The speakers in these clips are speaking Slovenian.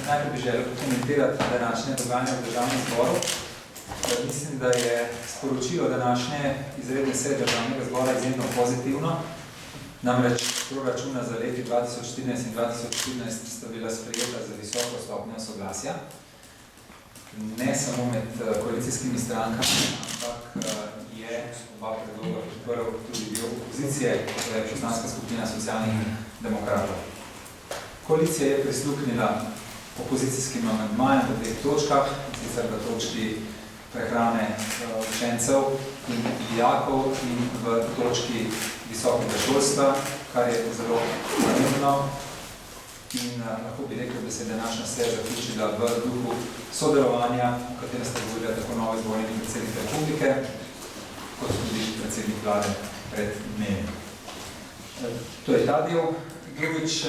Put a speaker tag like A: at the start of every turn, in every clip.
A: Najprej bi želel komentirati današnje dogajanje v Državnem zboru. Mislim, da je sporočilo današnje izredne seje Državnega zbora izjemno pozitivno. Namreč proračuna za leti 2014 in 2014 sta bila sprejeta za visoko stopnjo soglasja. Ne samo med koalicijskimi strankami, ampak je oba predloga podprl tudi del opozicije, to je poslanska skupina Socialnih demokratov. Koalicija je prisluhnila opozicijskim amandmajem v dveh točkah, sicer v točki prehrane učencev in dijakov in v točki visokega šolstva, kar je zelo pomembno. In lahko bi rekel, da se je današnja seja zaključila v duhu sodelovanja, v katerem sta govorila tako novi izvoljeni predsednik Republike, kot tudi predsednik vlade pred dnevi. To je ta del. Drugič,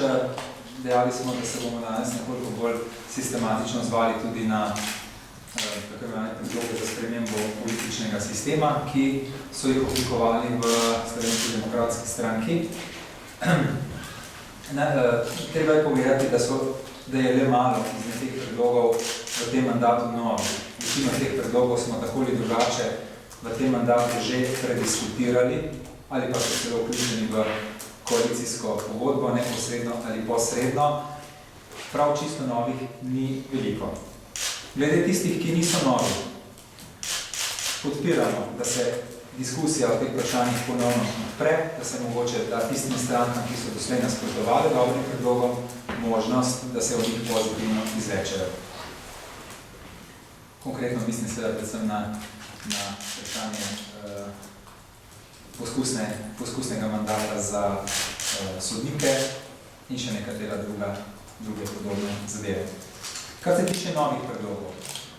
A: dejali smo, da se bomo danes nekoliko bolj sistematično zvali tudi na tako imenovane predloge za spremembo političnega sistema, ki so jih oblikovali v Slovenski demokratski stranki. Treba je povedati, da je le malo izmed teh predlogov v tem mandatu novi. Večino teh predlogov smo tako ali drugače v tem mandatu že prediskutirali ali pa so celo vključeni v koalicijsko pogodbo, neposredno ali posredno. Prav čisto novih ni veliko. Glede tistih, ki niso novi, podpiramo, da se diskusija o teh vprašanjih ponovno odpre, da se mogoče da tistim strankam, ki so doslej nasprotovali dobrim predlogom, možnost, da se o njih pozitivno izrečejo. Konkretno mislim seveda predvsem na vprašanje poskusnega mandata za sodnike in še nekatera druge podobne zadeve. Kar se tiče novih predlogov,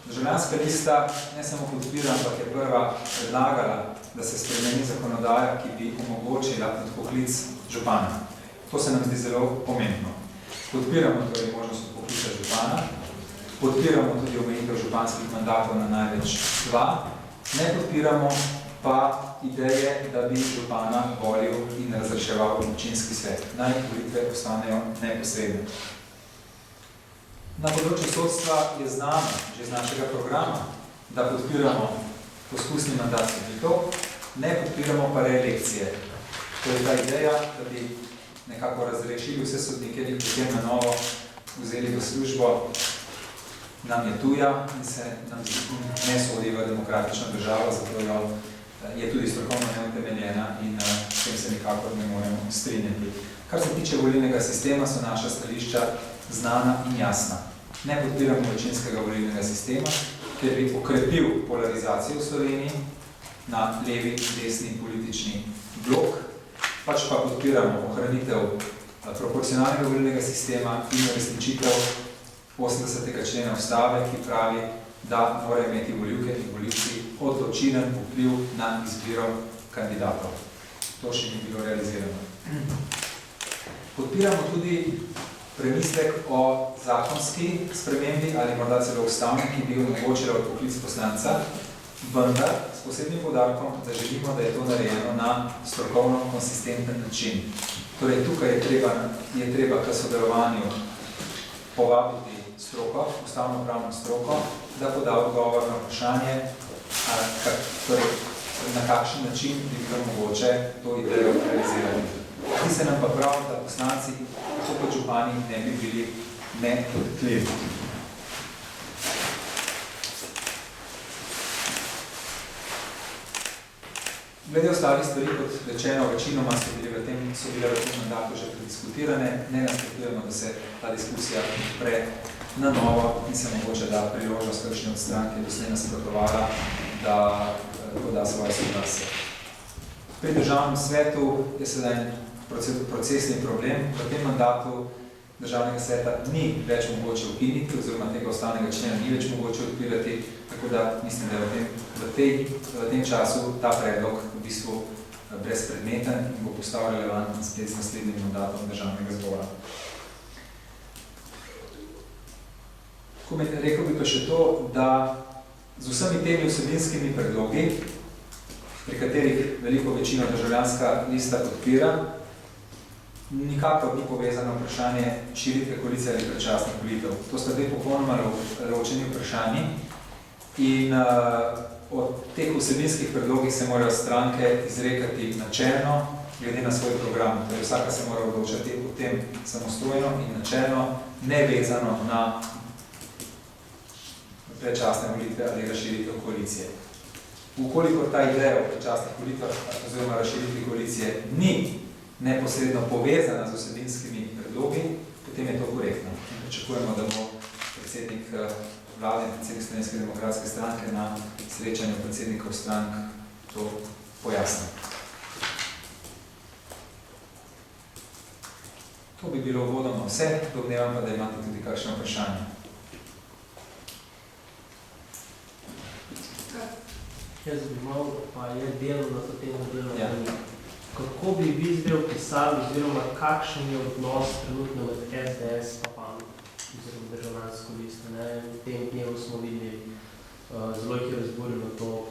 A: Državljanska lista ne samo podpira, ampak je prva predlagala, da se spremeni zakonodaja, ki bi omogočila odpoklic župana. To se nam zdi zelo pomembno. Podpiramo torej možnost odpoklica župana, podpiramo tudi omejitev županskih mandatov na največ 2, ne podpiramo pa ideje, da bi župana volil in razreševal občinski svet. Naj volitve ostanejo neposredne. Na področju sodstva je znano, že iz našega programa, da podpiramo poskusni mandat sodnikov, ne podpiramo pa reelekcije. To je ta ideja, da bi nekako razrešili vse sodnike in potem na novo vzeli v službo, nam je tuja in se nam ne sodi v demokratično državo, zato je tudi strokovno neutemeljena in s tem se nikakor ne moremo strinjati. Kar se tiče volilnega sistema, so naša stališča znana in jasna. Ne podpiramo večinskega volilnega sistema, ker bi okrepil polarizacijo v Sloveniji na levi in desni politični blok, pač pa podpiramo ohranitev proporcionalnega volilnega sistema in uresničitev 80. člena Ustave, ki pravi, da morajo imeti volivke in volivci odločilen vpliv na izbiro kandidatov. To še ni bilo realizirano. Podpiramo tudi premislek o zakonski spremembi ali morda celo ustavni, ki bi omogočila odpoklic poslanca, vendar s posebnim poudarkom, da želimo, da je to narejeno na strokovno konsistenten način. Torej, tukaj je treba k sodelovanju povabiti stroko, ustavno-pravno stroko, da poda odgovor na vprašanje, na kakšen način bi bilo mogoče to idejo realizirati. Zdi se nam pa prav, da poslanci, tako kot župani, ne bi bili nedotakljivi. Glede ostalih stvari, kot rečeno, večinoma so bile v tem mandatu že prediskutirane, ne nasprotujemo, da se ta diskusija odpre na novo in se mogoče da priložnost kakšne od strank, ki je doslej nasprotovala, da poda svoje soglasje. Pri Državnem svetu je sedaj procesni problem. V tem mandatu Državnega sveta ni več mogoče ukiniti, oziroma tega ustavnega člena ni več mogoče odpirati, tako da mislim, da je v tem času ta predlog v bistvu brezpredmeten in bo postal relevanten spet z naslednjim mandatom Državnega zbora. Rekel bi pa še to, da z vsemi temi vsebinskimi predlogi, pri katerih veliko večino Državljanska lista podpira, nikakor ni povezano vprašanje širitve koalicije ali predčasnih volitev. To sta dve popolnoma ločeni vprašanji in od teh vsebinskih predlogih se morajo stranke izrekati načelno, glede na svoj program. Torej vsaka se mora odločati o tem samostojno in načelno, nevezano na predčasne volitve ali razširitev koalicije. Ukolikor ta ideja o predčasnih volitvah oziroma razširitvi koalicije ni neposredno povezana z vsebinskimi predlogi, potem je to korektno. In pričakujemo, da bo predsednik vlade in predsednik Slovenske demokratske stranke na srečanju predsednikov strank to pojasnil. To bi bilo uvodoma vse, domnevam pa, da imate tudi kakšno vprašanje.
B: Jaz bi mal, pa je delo na to temo delo. Ja. Kako bi vi zdaj opisali, oziroma kakšen je odnos trenutno med SDS pa PAN, oziroma državljansko listo? V tem dnevu smo videli, zelo jih je razburilo to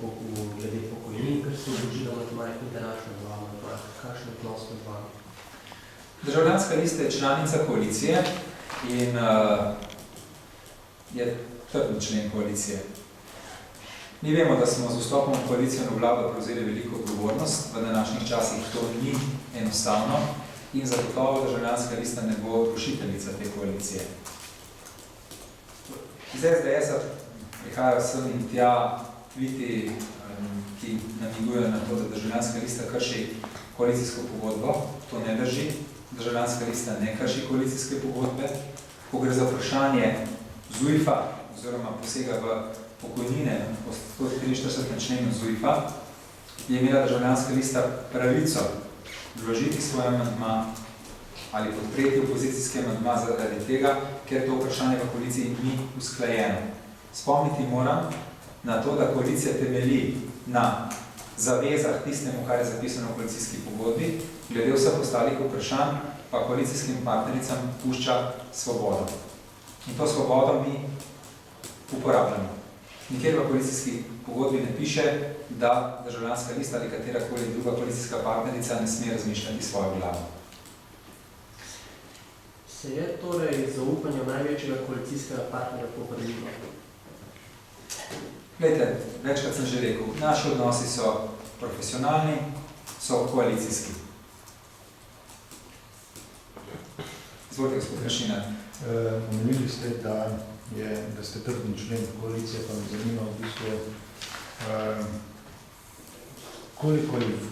B: glede pokojnin, ker se odložila med majhnim današnjim vama. Kakšen odnos med vami?
A: Državljanska lista je članica koalicije in je trdni člen koalicije. Mi vemo, da smo z vstopom v koalicijo in vlado prevzeli veliko odgovornost, v današnjih časih to ni enostavno in zagotovo državljanska lista ne bo rušiteljica te koalicije. Iz SDS-a prihajajo sem in tja tviti, ki namigujejo na to, da državljanska lista krši koalicijsko pogodbo. To ne drži. Državljanska lista ne krši koalicijske pogodbe. Ko gre za vprašanje ZUJF-a oziroma posega v pokojnine po 143. členu ZUJF-a, je imela državljanska lista pravico vložiti svoj amandma ali podpreti opozicijski amandma zaradi tega, ker to vprašanje v koaliciji ni usklajeno. Spomniti moram na to, da koalicija temelji na zavezah tistemu, kar je zapisano v koalicijski pogodbi, glede vseh ostalih vprašanj pa koalicijskim partnericam pušča svobodo. In to svobodo mi uporabljamo. Nikjer v koalicijski pogodbi ne piše, da državljanska lista ali katerakoli druga koalicijska partnerica ne sme razmišljati svojo glavo.
B: Se je torej zaupanje v največjega koalicijskega partnerja popravilo?
A: Glejte, večkrat sem že rekel, naši odnosi so profesionalni, so koalicijski. Izvolite, gospod Kršinar.
C: Omenili ste, da ste trdni člen koalicije, pa me zanima v bistvu,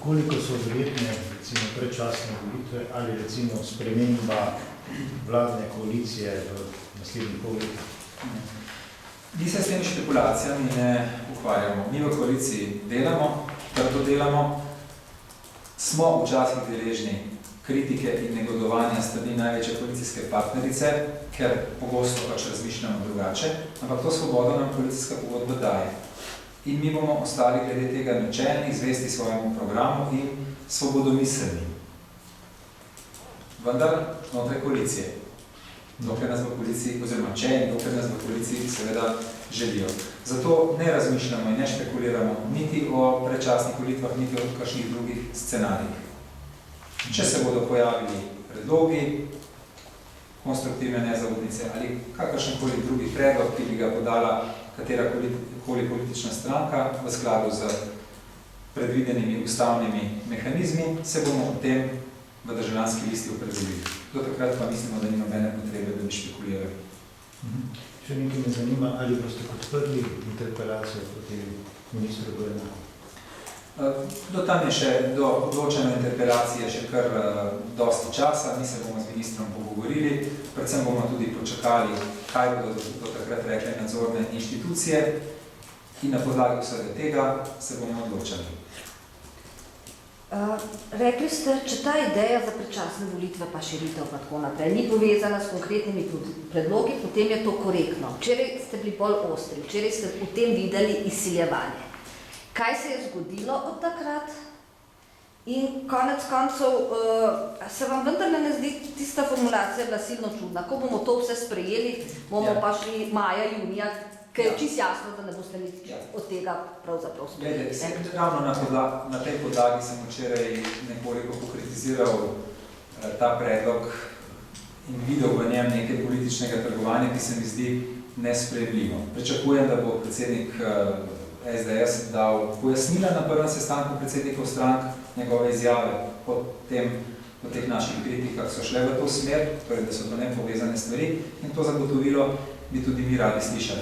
C: koliko so verjetne recimo predčasne volitve ali recimo sprememba vladne koalicije v naslednjih pol leta?
A: Mi se s temi špekulacijami ne ukvarjamo. Mi v koaliciji delamo, trdo delamo, smo včasih deležni kritike in negodovanja strani največje koalicijske partnerice, ker pogosto pač razmišljamo drugače, ampak to svobodo nam koalicijska pogodba daje. In mi bomo ostali glede tega načelni, zvesti svojemu programu in svobodomiselni. Vendar znotraj koalicije. Dokler nas v koaliciji, oziroma če in dokler nas v koaliciji seveda želijo. Zato ne razmišljamo in ne špekuliramo niti o predčasnih volitvah, niti o kakšnih drugih scenarijih. Če se bodo pojavili predlogi, konstruktivne nezaupnice ali kakršenkoli drugi predlog, ki bi ga podala katerakoli politična stranka v skladu z predvidenimi ustavnimi mehanizmi, se bomo o tem v državljanski listi opredelili. Do takrat pa mislimo, da ni nobene potrebe, da bi špekulirali.
C: Še nekaj me zanima, ali boste podprli interpelacijo proti ministru Gorenaku?
A: Do tam je še, do odločene interpelacije še kar dosti časa, mi se bomo z ministrom pogovorili, predvsem bomo tudi počakali, kaj bodo do takrat rekle nadzorne inštitucije in na podlagi vsega tega se bomo odločali.
D: Rekli ste, če ta ideja za predčasne volitve pa širitev pa tako naprej ni povezana s konkretnimi predlogi, potem je to korektno. Včeraj ste bili bolj ostri, včeraj ste v tem videli izsiljevanje. Kaj se je zgodilo od takrat? In konec koncev, se vam vendarle ne zdi tista formulacija bila silno čudna. Ko bomo to vse sprejeli, bomo pa šli maja, junija, ker je čisto jasno, da ne boste nič od tega pravzaprav sprejeli.
A: Ravno na tej podlagi sem včeraj nekoliko pokritiziral ta predlog in videl v njem nekaj političnega trgovanja, ki se mi zdi nesprejemljivo. Pričakujem, da bo predsednik SDS dal pojasnila na prvem sestanku predsednikov strank, njegove izjave po teh naših kritikah so šle v to smer, torej da so to nepovezane stvari in to zagotovilo bi tudi mi radi slišali.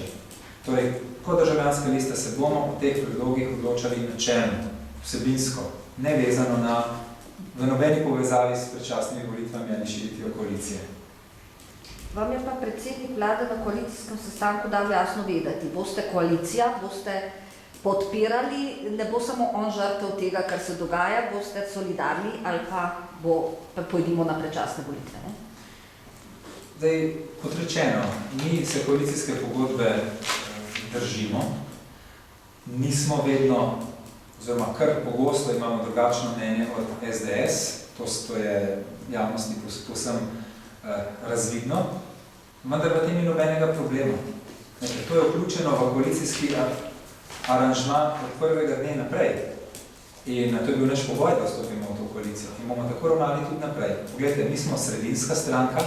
A: Torej, kot državljanska lista se bomo o teh predlogih odločali načelno, vsebinsko, nevezano v nobeni povezavi s predčasnimi volitvami ali širitvijo koalicije.
D: Vam je pa predsednik vlade na koalicijskem sestanku dal jasno vedeti, boste koalicija, boste podpirali, ne bo samo on žrtev tega, kar se dogaja, boste solidarni ali pa pojdimo na predčasne volitve. Ne?
A: Zdaj, kot rečeno, mi se koalicijske pogodbe držimo, nismo vedno, oziroma kar pogosto imamo drugačno mnenje od SDS, to je javnosti povsem razvidno, vendar v tem ni nobenega problema. To je vključeno v koalicijski aranžma od prvega dne naprej. In to je bil naš pogoj, da vstopimo v to koalicijo. In bomo tako ravnali tudi naprej. Poglejte, mi smo sredinska stranka,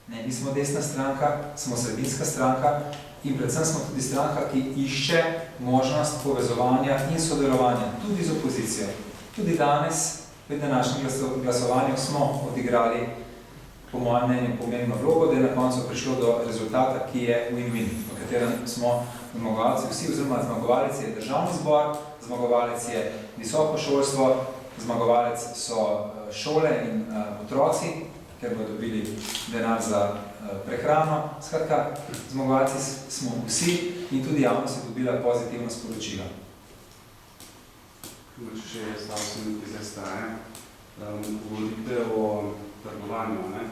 A: ne, mi smo desna stranka, smo sredinska stranka in predvsem smo tudi stranka, ki išče možnost povezovanja in sodelovanja tudi z opozicijo. Tudi danes, pri današnjem glasovanju smo odigrali po mojem mnenju pomembno vlogo, da je na koncu prišlo do rezultata, ki je win-win, v katerem smo zmagovalci vsi, oziroma zmagovalec je državni zbor, zmagovalec je visoko šolstvo, zmagovalec so šole in otroci, ker bodo dobili denar za prehrano. Skratka, zmagovalci smo vsi in tudi javnost je dobila pozitivno sporočilo.
E: Če je stavljeno iz STA, govorite o trgovanju, ne?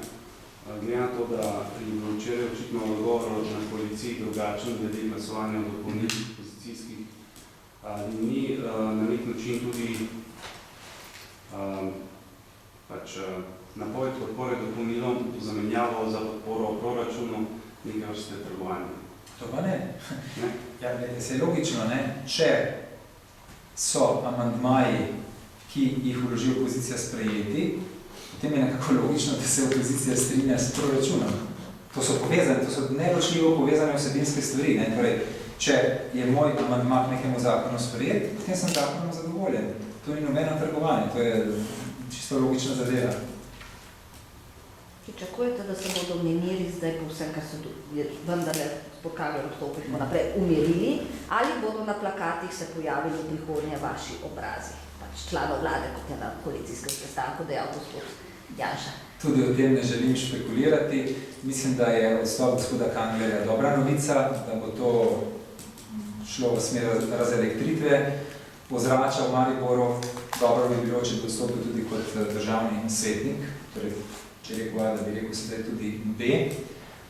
E: Glede na to, da je bilo včeraj očitno odgovor na koaliciji drugačen glede glasovanja o dopolnilnih pozicijskih, ni na nek način tudi napoved podpore dopolnilom zamenjavo za podporo v proračunu nekaj vrste trgovanja.
A: To pa ne. Ja, se je logično, ne? Če so amandmaji, ki jih vloži opozicija sprejeti, potem je nekako logično, da se opozicija strinja s proračunom. To so povezane, to so neločljivo povezane vsebinske stvari. Ne? Torej, če je moj amandma k nekemu zakonu sprejet, potem sem zakonom zadovoljen. To ni nobeno trgovanje, to je čisto logična zadeva.
D: Pričakujete, da se bodo menili zdaj po vsem, kar so vendarle pokagali odstopih naprej, umirili, ali bodo na plakatih se pojavili v prihodnje vaši obrazi, pač članov vlade, kot je na koalicijskem sestanku dejal gospod Janša?
A: Tudi o tem ne želim špekulirati. Mislim, da je odstop gospoda Kanglerja dobra novica, da bo to šlo v smer razelektritve ozračja v Mariboru. Dobro bi bilo, če bi odstopil tudi kot državni svetnik, torej če rekel A, da bi rekel sedaj tudi B.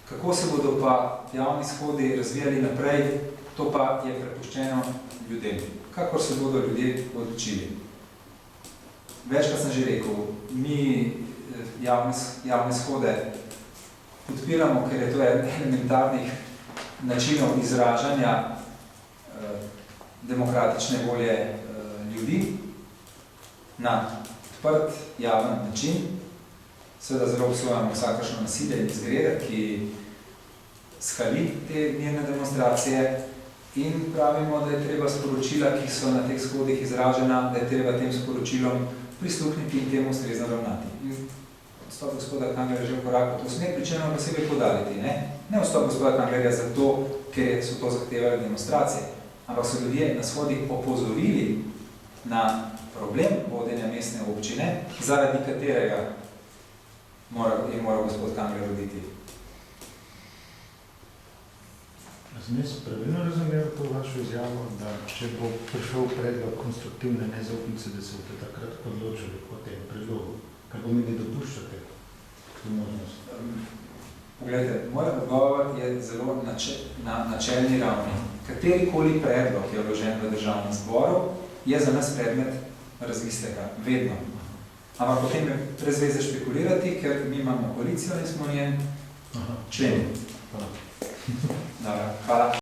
A: Kako se bodo pa javni shodi razvijali naprej, to pa je prepuščeno ljudem. Kakor se bodo ljudje odločili. Večkrat sem že rekel, mi javne shode podpiramo, ker je to elementarnih načinov izražanja demokratične volje ljudi na odprt, javen način. Seveda zelo obsojamo vsakršno nasilje in izgrede, ki skali te mirne demonstracije in pravimo, da je treba sporočila, ki so na teh shodih izražena, da je treba tem sporočilom prisluhniti in temu ustrezno ravnati. In odstop gospoda Kanglerja že v koraku v to smer, pri čemer posebej poudariti. Ne odstop gospoda Kanglerja zato, ker so to zahtevali demonstracije, ampak so ljudje na shodih opozorili na problem vodenja mestne občine, zaradi katerega je moral gospod Kangler roditi.
C: Sem jaz pravilno razumel to vašo izjavo, da če bo prišel predlog konstruktivne nezaupnice, da se boste takrat odločili o tem predlogu, kar pomeni, da dopuščate to možnost?
A: Poglejte, moj odgovor je zelo na načelni ravni. Katerikoli predlog je vložen v državnem zboru, je za nas predmet razmisleka, vedno. Ampak potem je brez veze špekulirati, ker mi imamo koalicijo in smo njen členi.
C: Hvala.
A: Hvala.